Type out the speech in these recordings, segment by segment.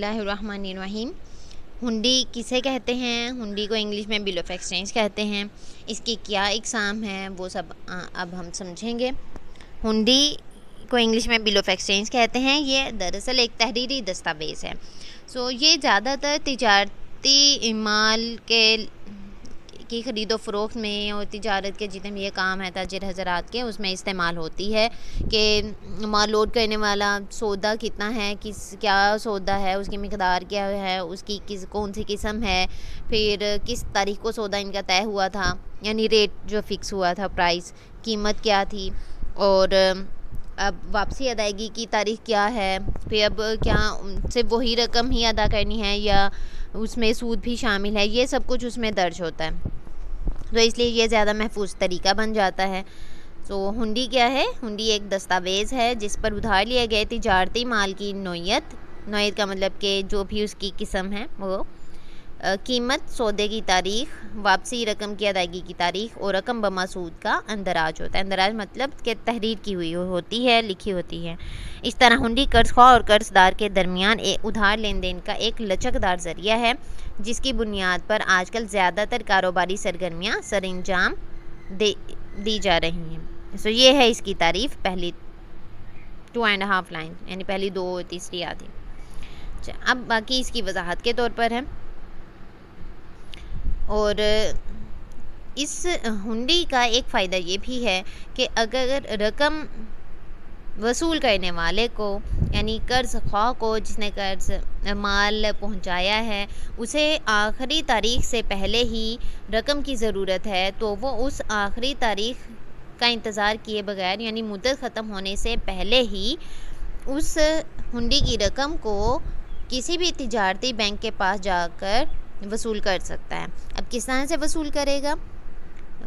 बिस्मिल्लाहिर्रहमानिर्रहीम। हुंडी किसे कहते हैं? हुंडी को इंग्लिश में बिल ऑफ एक्सचेंज कहते हैं। इसकी क्या इकसाम है वो सब अब हम समझेंगे। हुंडी को इंग्लिश में बिल ऑफ एक्सचेंज कहते हैं। ये दरअसल एक तहरीरी दस्तावेज़ है। ये ज़्यादातर तिजारती माल की ख़रीदो फ़रोख्त में और तिजारत के जितने भी ये काम है ताजिर हज़रात के, उसमें इस्तेमाल होती है कि माल लोड करने वाला सौदा कितना है, क्या सौदा है, उसकी मिक़दार क्या है, उसकी कौन सी किस्म है, फिर किस तारीख़ को सौदा इनका तय हुआ था, यानी रेट जो फ़िक्स हुआ था, प्राइस, कीमत क्या थी, और अब वापसी अदायगी की तारीख़ क्या है, फिर अब क्या सिर्फ वही रकम ही अदा करनी है या उसमें सूद भी शामिल है, ये सब कुछ उसमें दर्ज होता है। तो इसलिए ये ज़्यादा महफूज तरीका बन जाता है। हुंडी क्या है? हुंडी एक दस्तावेज़ है जिस पर उधार लिए गए तिजारती माल की नोयत का मतलब कि जो भी उसकी किस्म है वो, कीमत, सौदे की तारीख़, वापसी रकम की अदायगी की तारीख़ और रकम बमासूद का अंदराज होता है। अंदराज मतलब कि तहरीर की हुई होती है, लिखी होती है। इस तरह हुंडी कर्ज़ख्वाह और कर्ज़दार के दरमियान उधार लेन देन का एक लचकदार ज़रिया है जिसकी बुनियाद पर आजकल ज़्यादातर कारोबारी सरगर्मियाँ सरअंजाम दी जा रही हैं। ये है इसकी तारीफ़, पहली 2.5 लाइन, यानी पहली 2 तीसरी आधी। अब बाकी इसकी वजाहत के तौर पर है। और इस हुंडी का एक फ़ायदा ये भी है कि अगर रकम वसूल करने वाले को, यानी कर्ज़ ख्वाह को जिसने कर्ज़ माल पहुंचाया है, उसे आखिरी तारीख़ से पहले ही रकम की ज़रूरत है, तो वो उस आखिरी तारीख़ का इंतज़ार किए बगैर, यानी मुद्दत ख़त्म होने से पहले ही उस हुंडी की रकम को किसी भी तिजारती बैंक के पास जाकर वसूल कर सकता है। अब किस तरह से वसूल करेगा?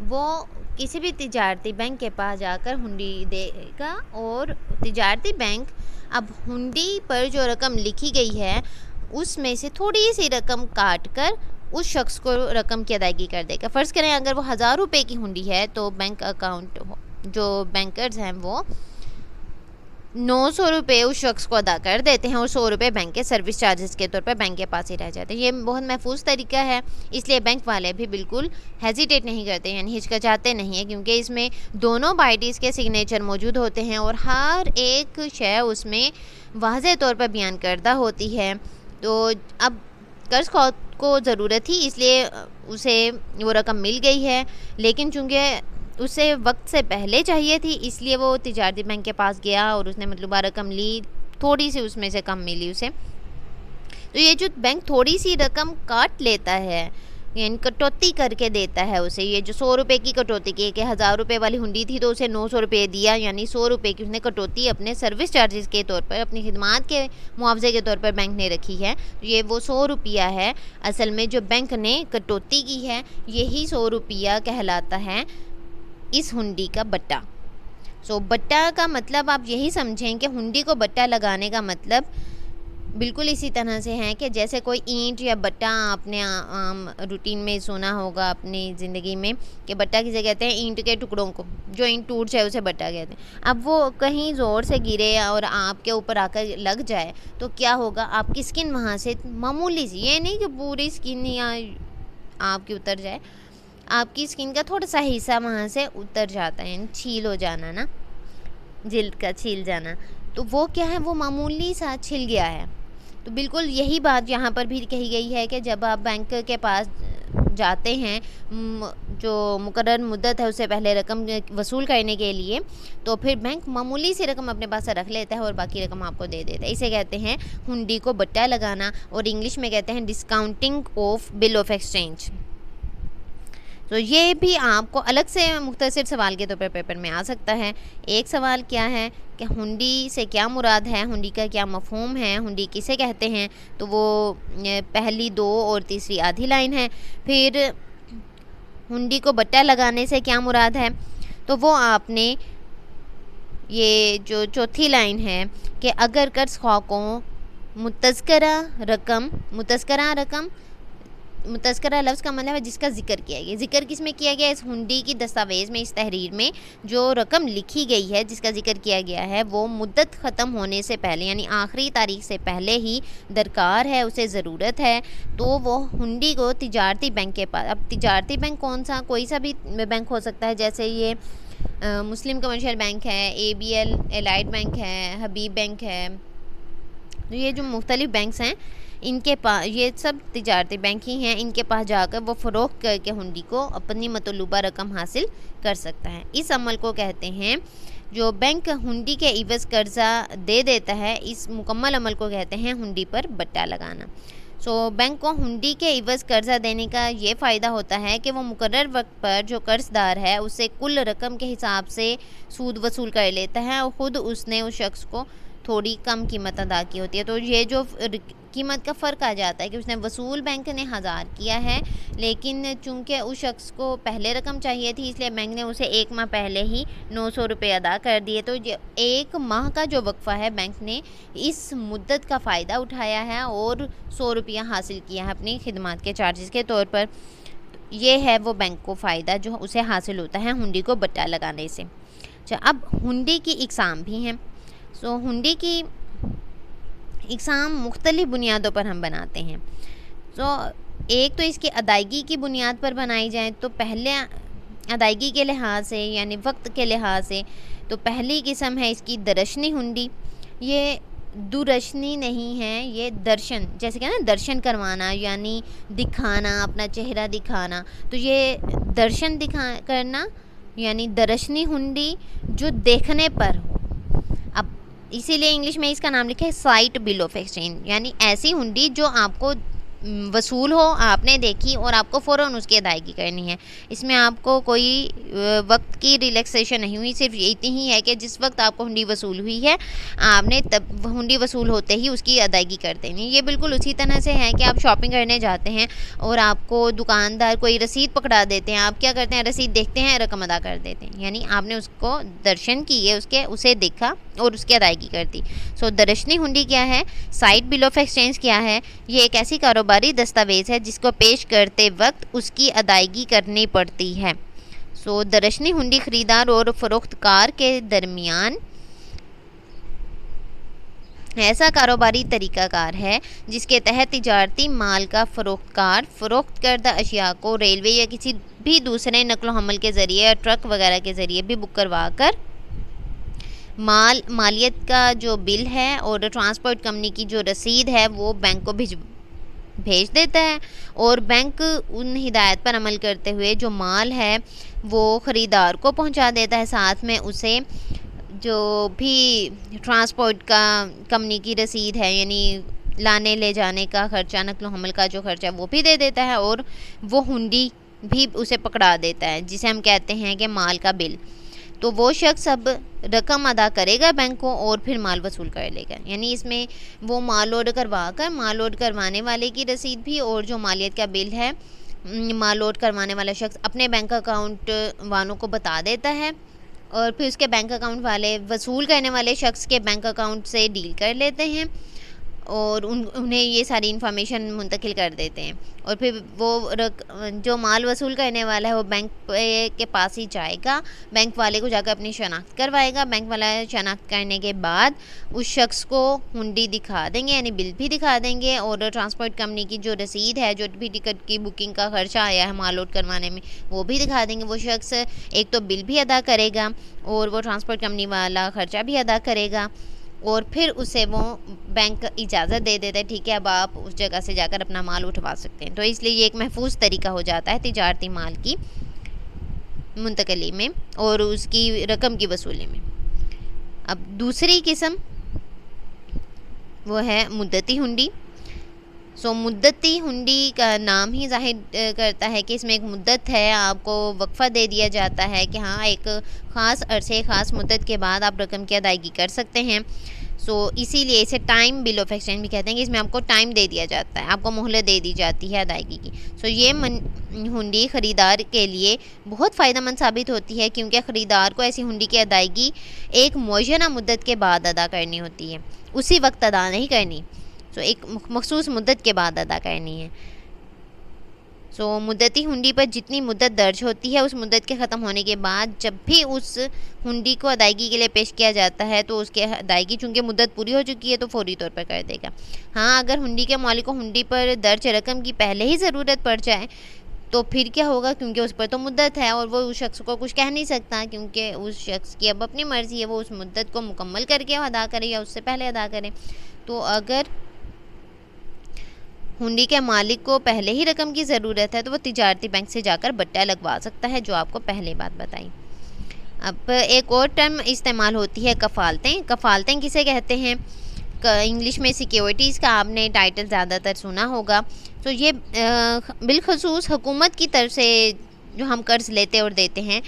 वो किसी भी तिजारती बैंक के पास जाकर हुंडी देगा और तिजारती बैंक अब हुंडी पर जो रकम लिखी गई है उसमें से थोड़ी सी रकम काट कर उस शख्स को रकम की अदायगी कर देगा। फ़र्ज़ करें अगर वो 1000 रुपये की हुंडी है तो बैंक अकाउंट जो बैंकर्स हैं वो 900 रुपये उस शख्स को अदा कर देते हैं और 100 रुपये बैंक के सर्विस चार्जेस के तौर पर बैंक के पास ही रह जाते हैं। ये बहुत महफूज तरीका है, इसलिए बैंक वाले भी बिल्कुल हेजिटेट नहीं करते, यानी हिचकिचाते नहीं है, क्योंकि इसमें दोनों पार्टीज़ के सिग्नेचर मौजूद होते हैं और हर एक शय उसमें वाज़ेह तौर पर बयान करदा होती है। तो अब कर्ज़ ख्वाह को ज़रूरत थी, इसलिए उसे वो रकम मिल गई है, लेकिन चूँकि उसे वक्त से पहले चाहिए थी, इसलिए वो तिजारती बैंक के पास गया और उसने मतलूबा रकम ली, थोड़ी सी उसमें से कम मिली उसे। तो ये जो बैंक थोड़ी सी रकम काट लेता है, यानी कटौती करके देता है उसे, ये जो 100 रुपये की कटौती की कि 1000 रुपये वाली हुंडी थी तो उसे 900 रुपये दिया, यानी 100 रुपये की उसने कटौती अपने सर्विस चार्जेस के तौर पर, अपनी खिदमात के मुआवजे के तौर पर बैंक ने रखी है। तो ये वो 100 रुपया है असल में जो बैंक ने कटौती की है, यही 100 रुपया कहलाता है इस हुंडी का बट्टा। बट्टा का मतलब आप यही समझें कि हुंडी को बट्टा लगाने का मतलब बिल्कुल इसी तरह से है कि जैसे कोई ईंट या बट्टा आपने आम रूटीन में सुना होगा अपनी ज़िंदगी में कि बट्टा किसे कहते हैं? ईंट के टुकड़ों को, जो ईंट टूट जाए उसे बट्टा कहते हैं। अब वो कहीं ज़ोर से गिरे और आपके ऊपर आकर लग जाए तो क्या होगा? आपकी स्किन वहाँ से मामूली सी, ये नहीं कि पूरी स्किन या आपकी उतर जाए, आपकी स्किन का थोड़ा सा हिस्सा वहाँ से उतर जाता है, यानी छील हो जाना ना, जिल्द का छील जाना। तो वो क्या है? वो मामूली सा छिल गया है। तो बिल्कुल यही बात यहाँ पर भी कही गई है कि जब आप बैंक के पास जाते हैं जो मुकर्रर मुद्दत है उससे पहले रकम वसूल करने के लिए, तो फिर बैंक मामूली सी रकम अपने पास रख लेता है और बाकी रकम आपको दे देता है। इसे कहते हैं हुंडी को बट्टा लगाना, और इंग्लिश में कहते हैं discounting of bill of exchange. तो ये भी आपको अलग से मुख्तसर सवाल के तौर पर पेपर में आ सकता है। एक सवाल क्या है कि हुंडी से क्या मुराद है, हुंडी का क्या मफ़हूम है, हुंडी किसे कहते हैं? तो वो पहली 2 और तीसरी आधी लाइन है। फिर हुंडी को बट्टा लगाने से क्या मुराद है, तो वो आपने ये जो चौथी लाइन है कि अगर कर्ज़ ख्वाह को मुतज़्करा रकम मुतज़किरा लफ्ज़ का मतलब है जिसका ज़िक्र किया गया। ज़िक्र किस में किया गया? इस हुंडी की दस्तावेज़ में, इस तहरीर में जो रकम लिखी गई है, जिसका ज़िक्र किया गया है, वो मुद्दत ख़त्म होने से पहले यानी आखिरी तारीख से पहले ही दरकार है, उसे ज़रूरत है, तो वो हुंडी को तिजारती बैंक के पास, अब तिजारती बैंक कौन सा? कोई सा भी बैंक हो सकता है, जैसे ये मुस्लिम कमर्शियल बैंक है, ABL एलाइड बैंक है, हबीब बैंक है, तो ये जो मुख्तलिफ़ बैंक्स हैं इनके पास, ये सब तिजारती बैंक ही हैं, इनके पास जाकर वो फ़रोख्त करके हुंडी को अपनी मतलूबा रकम हासिल कर सकता है। इस अमल को कहते हैं, जो बैंक हुंडी के इवज़ कर्ज़ा दे देता है, इस मुकम्मल अमल को कहते हैं हुंडी पर बट्टा लगाना। बैंक को हुंडी के इवज़ कर्ज़ा देने का ये फ़ायदा होता है कि वो मुकर्रर वक्त पर जो कर्ज़दार है उससे कुल रकम के हिसाब से सूद वसूल कर लेता है और ख़ुद उसने उस शख्स को थोड़ी कम कीमत अदा की होती है। तो ये जो कीमत का फ़र्क आ जाता है कि उसने वसूल बैंक ने 1000 किया है, लेकिन चूँकि उस शख्स को पहले रकम चाहिए थी, इसलिए बैंक ने उसे 1 माह पहले ही 900 रुपये अदा कर दिए। तो ये 1 माह का जो वक्फ़ा है, बैंक ने इस मुद्दत का फ़ायदा उठाया है और 100 रुपया हासिल किया है अपनी खिदमत के चार्जेस के तौर पर। ये है वो बैंक को फ़ायदा जो उसे हासिल होता है हुंडी को बट्टा लगाने से। अच्छा, अब हुंडी की इक़साम भी हैं। हुंडी की इक़साम मुख्तलिफ़ बुनियादों पर हम बनाते हैं। एक तो इसकी अदायगी की बुनियाद पर बनाई जाए, तो पहले अदायगी के लिहाज से यानी वक्त के लिहाज से तो पहली किस्म है इसकी दरशनी हुंडी। ये दुरशनी नहीं है, ये दर्शन, जैसे क्या ना दर्शन करवाना यानी दिखाना, अपना चेहरा दिखाना, तो ये दर्शन करना यानी दरशनी हुंडी जो देखने पर हो। अब इसीलिए इंग्लिश में इसका नाम लिखा है साइट बिल ऑफ एक्सचेंज, यानी ऐसी हुंडी जो आपको वसूल हो, आपने देखी और आपको फ़ौरन उसकी अदायगी करनी है। इसमें आपको कोई वक्त की रिलैक्सेशन नहीं हुई, सिर्फ इतनी ही है कि जिस वक्त आपको हुंडी वसूल हुई है, आपने तब हुंडी वसूल होते ही उसकी अदायगी कर देनी। ये बिल्कुल उसी तरह से है कि आप शॉपिंग करने जाते हैं और आपको दुकानदार कोई रसीद पकड़ा देते हैं, आप क्या करते हैं? रसीद देखते हैं, रकम अदा कर देते हैं, यानी आपने उसको दर्शन किए, उसे देखा और उसकी अदायगी कर दी। दरशनी हुंडी क्या है? साइट बिल ऑफ एक्सचेंज क्या है? ये एक ऐसी कारोबारी दस्तावेज़ है जिसको पेश करते वक्त उसकी अदायगी करनी पड़ती है। दरशनी हुंडी खरीदार और फ़रोख्तकार के दरमियान ऐसा कारोबारी तरीक़ाकार है जिसके तहत तिजारती माल का फ़रोख्तकार फ़रोख्त करदा अशिया को रेलवे या किसी भी दूसरे नकलो हमल के ज़रिए या ट्रक वगैरह के ज़रिए भी बुक करवा कर मालियत का जो बिल है और ट्रांसपोर्ट कंपनी की जो रसीद है वो बैंक को भेज देता है, और बैंक उन हिदायत पर अमल करते हुए जो माल है वो ख़रीदार को पहुंचा देता है। साथ में उसे जो भी ट्रांसपोर्ट का कंपनी की रसीद है यानी लाने ले जाने का ख़र्चा, नकलो हमल का जो ख़र्चा है वो भी दे देता है, और वो हुंडी भी उसे पकड़ा देता है जिसे हम कहते हैं कि माल का बिल। तो वो शख्स अब रकम अदा करेगा बैंक को और फिर माल वसूल कर लेगा, यानी इसमें वो माल लोड करवा कर माल लोड करवाने वाले की रसीद भी और जो मालियत का बिल है माल लोड करवाने वाला शख्स अपने बैंक अकाउंट वालों को बता देता है, और फिर उसके बैंक अकाउंट वाले वसूल करने वाले शख्स के बैंक अकाउंट से डील कर लेते हैं और उन्हें ये सारी इन्फॉर्मेशन मुंतकिल कर देते हैं, और फिर वो जो माल वसूल करने वाला है वो बैंक के पास ही जाएगा, बैंक वाले को जाकर अपनी शनाख्त करवाएगा। बैंक वाला शनाख्त करने के बाद उस शख्स को हुंडी दिखा देंगे यानी बिल भी दिखा देंगे, और ट्रांसपोर्ट कंपनी की जो रसीद है, जो भी टिकट की बुकिंग का ख़र्चा आया है माल लोड करवाने में, वो भी दिखा देंगे। वो शख्स एक तो बिल भी अदा करेगा और वो ट्रांसपोर्ट कंपनी वाला ख़र्चा भी अदा करेगा, और फिर उसे वो बैंक इजाज़त दे देता है, ठीक है अब आप उस जगह से जाकर अपना माल उठवा सकते हैं। तो इसलिए ये एक महफूज तरीका हो जाता है तिजारती माल की मुंतकली में और उसकी रकम की वसूली में। अब दूसरी किस्म वो है मुद्दती हुंडी। मुद्दती हुंडी का नाम ही जाहिर करता है कि इसमें एक मुद्दत है, आपको वक्फ़ा दे दिया जाता है कि हाँ एक ख़ास अरसे ख़ास मुद्दत के बाद आप रकम की अदायगी कर सकते हैं। इसीलिए इसे टाइम बिल ऑफ एक्सचेंज भी कहते हैं कि इसमें आपको टाइम दे दिया जाता है, आपको मोहलत दे दी जाती है अदायगी की। ये हुंडी ख़रीदार के लिए बहुत फ़ायदेमंद साबित होती है, क्योंकि ख़रीदार को ऐसी हुंडी की अदायगी एक मुअय्यना मुद्दत के बाद अदा करनी होती है, उसी वक्त अदा नहीं करनी। एक मखसूस मुद्दत के बाद अदा करनी है। मुद्दती हुंडी पर जितनी मुद्दत दर्ज होती है, उस मुद्दत के ख़त्म होने के बाद जब भी उस हुंडी को अदायगी के लिए पेश किया जाता है तो उसकी अदायगी चूँकि मुद्दत पूरी हो चुकी है तो फौरी तौर पर कर देगा। हाँ, अगर हुंडी के मालिक को हुंडी पर दर्ज रकम की पहले ही ज़रूरत पड़ जाए तो फिर क्या होगा, क्योंकि उस पर तो मुद्दत है और वो उस शख्स को कुछ कह नहीं सकता, क्योंकि उस शख्स की अब अपनी मर्ज़ी है, वो उस मुद्दत को मुकम्मल करके अदा करे या उससे पहले अदा करे। तो अगर हुंडी के मालिक को पहले ही रकम की ज़रूरत है तो वो तिजारती बैंक से जाकर बट्टा लगवा सकता है, जो आपको पहले बात बताई। अब एक और टर्म इस्तेमाल होती है कफ़ालतें। कफ़ालतें किसे कहते हैं? इंग्लिश में सिक्योरिटीज़ का आपने टाइटल ज़्यादातर सुना होगा। तो ये बिलखसूस हुकूमत की तरफ से जो हम कर्ज़ लेते और देते हैं,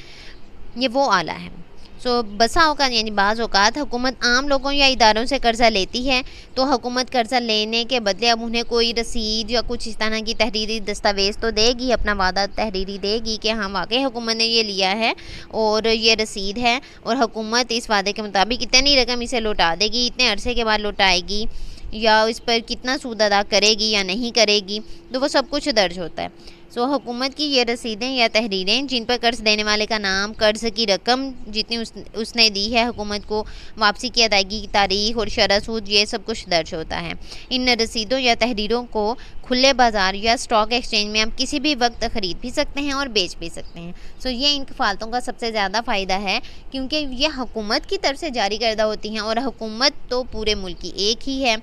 ये वो आला है। बसा औक़ात यानी बाज़ औक़ात हुकूमत आम लोगों या इदारों से कर्ज़ा लेती है तो हुकूमत कर्ज़ा लेने के बदले अब उन्हें कोई रसीद या कुछ इस तरह की तहरीरी दस्तावेज़ तो देगी, अपना वादा तहरीरी देगी कि हाँ वाक़ई हुकूमत ने ये लिया है और ये रसीद है और हुकूमत इस वादे के मुताबिक इतनी रकम इसे लौटा देगी, इतने अरसे के बाद लौटाएगी या इस पर कितना सूद अदा करेगी या नहीं करेगी, तो वो सब कुछ दर्ज होता है। हुकूमत की ये रसीदें या तहरीरें जिन पर कर्ज़ देने वाले का नाम, कर्ज़ की रकम जितनी उसने दी है हुकूमत को, वापसी की अदायगी की तारीख और शरह सूद, ये सब कुछ दर्ज होता है। इन रसीदों या तहरीरों को खुले बाज़ार या स्टॉक एक्सचेंज में हम किसी भी वक्त ख़रीद भी सकते हैं और बेच भी सकते हैं। ये इन कफ़ालतों का सबसे ज़्यादा फ़ायदा है क्योंकि ये हुकूमत की तरफ से जारी करदा होती हैं और हुकूमत तो पूरे मुल्क की एक ही है,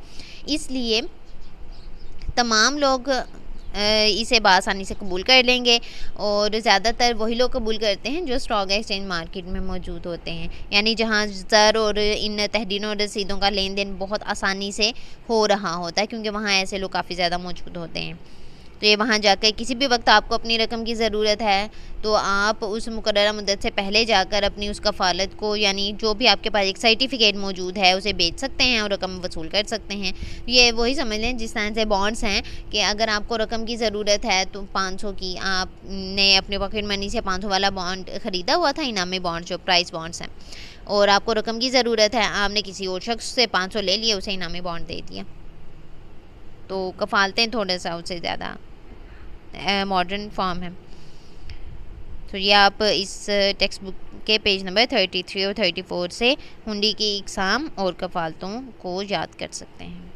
इसलिए तमाम लोग इसे बआसानी से कबूल कर लेंगे और ज़्यादातर वही लोग कबूल करते हैं जो स्टॉक एक्सचेंज मार्केट में मौजूद होते हैं, यानी जहां ज़र और इन तहरीरों और रसीदों का लेन देन बहुत आसानी से हो रहा होता है, क्योंकि वहाँ ऐसे लोग काफ़ी ज़्यादा मौजूद होते हैं। तो ये वहाँ जाकर किसी भी वक्त आपको अपनी रकम की ज़रूरत है तो आप उस मुकर्ररा मुद्दत से पहले जाकर अपनी उस कफ़ालत को, यानी जो भी आपके पास एक सर्टिफिकेट मौजूद है, उसे बेच सकते हैं और रकम वसूल कर सकते हैं। ये वही समझ लें जिस तरह से बॉन्ड्स हैं कि अगर आपको रकम की ज़रूरत है तो 500 की आपने अपने पॉकेट मनी से 500 वाला बॉन्ड ख़रीदा हुआ था, इनामी बॉन्ड जो प्राइस बॉन्ड्स हैं, और आपको रकम की ज़रूरत है, आपने किसी और शख्स से 500 ले लिया, उसे इनामी बॉन्ड दे दिया। तो कफ़ालतें थोड़ा सा उससे ज़्यादा मॉडर्न फॉर्म है। तो ये आप इस टेक्स्ट बुक के पेज नंबर 33 और 34 से हुंडी की इकसाम और कफ़ालतों को याद कर सकते हैं।